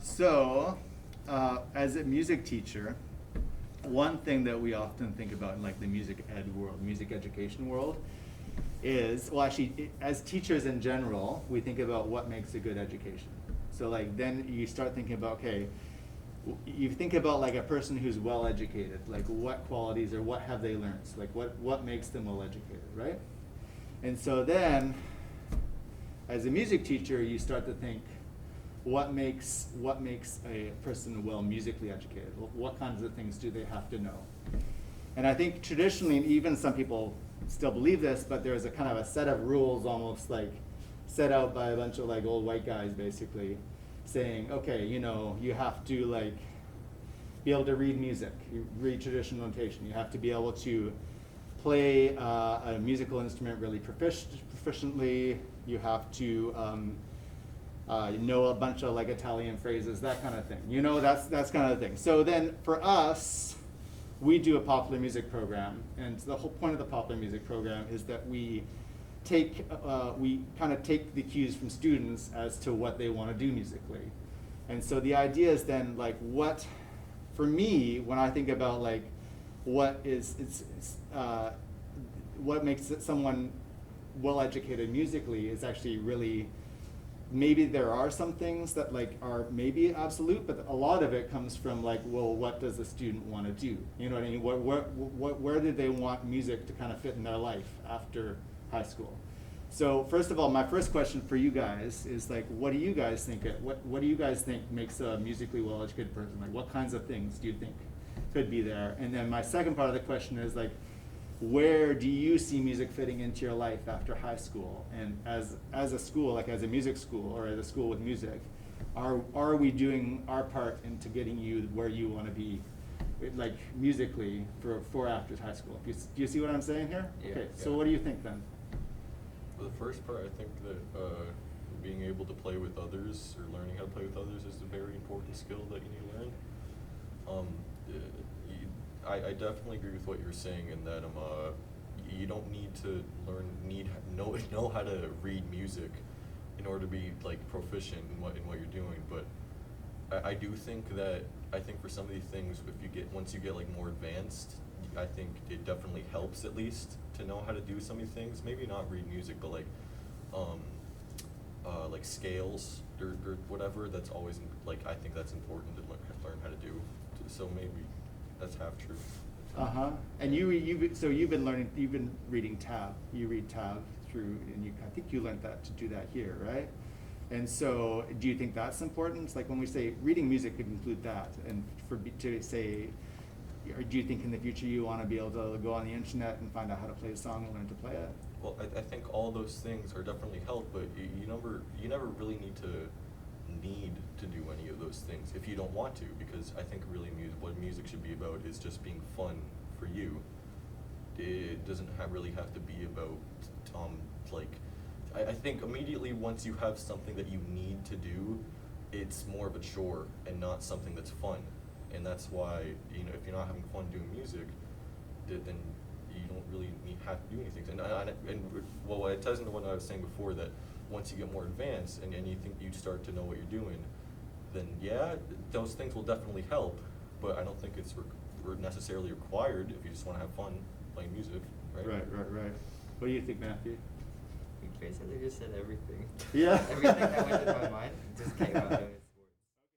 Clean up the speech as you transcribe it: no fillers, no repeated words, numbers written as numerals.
So, as a music teacher, one thing that we often think about in like the music ed world, music education world, is, well actually, as teachers in general, we think about what makes a good education. So like then you start thinking about, okay, you think about like a person who's well educated, like what qualities or what have they learned, so like what makes them well educated, right? And so then, as a music teacher, you start to think, what makes a person well musically educated? What kinds of things do they have to know? And I think traditionally, and even some people still believe this, but there's a kind of a set of rules almost like set out by a bunch of like old white guys basically saying, okay, you know, you have to like be able to read music, you read traditional notation, you have to be able to play a musical instrument really proficiently, you have to know a bunch of like Italian phrases, that kind of thing. You know, that's kind of the thing. So then for us, we do a popular music program, and the whole point of the popular music program is that we kind of take the cues from students as to what they want to do musically. And so the idea is then like for me, when I think about like what makes someone well educated musically is actually really, maybe there are some things that like are maybe absolute, but a lot of it comes from like, well, what does the student want to do? You know what I mean? Where do they want music to kind of fit in their life after high school? So first of all, my first question for you guys is like, what do you guys think? What do you guys think makes a musically well-educated person? Like, what kinds of things do you think could be there? And then my second part of the question is like, where do you see music fitting into your life after high school? And as a school, like as a music school or as a school with music, are we doing our part into getting you where you want to be, like musically for after high school? Do you see what I'm saying here? Yeah, okay. yeah. So what do you think then? For the first part, I think that being able to play with others or learning how to play with others is a very important skill that you need to learn. I definitely agree with what you're saying in that you don't need to know how to read music in order to be like proficient in what you're doing. But I do think for some of these things, once you get like more advanced, I think it definitely helps at least to know how to do some of these things. Maybe not read music, but like scales or whatever. That's always like, I think that's important to learn how to do. So maybe that's half true. And you've been reading tab. You read tab through, and I think you learned that to do that here, right? And so, do you think that's important? It's like when we say reading music could include that, and to say, or do you think in the future you want to be able to go on the internet and find out how to play a song and learn to play it? Well, I think all those things are definitely help, but you never really need to do any of those things if you don't want to, because I think really what music should be about is just being fun for you. It doesn't really have to be about I think immediately once you have something that you need to do, it's more of a chore and not something that's fun. And that's why, you know, if you're not having fun doing music, then you don't really have to do anything. Well, it ties into what I was saying before, that once you get more advanced and you think you start to know what you're doing, then yeah, those things will definitely help, but I don't think it's necessarily required if you just want to have fun playing music, right? Right. What do you think, Matthew? You basically just said everything. Yeah. Everything that went in my mind just came out of it.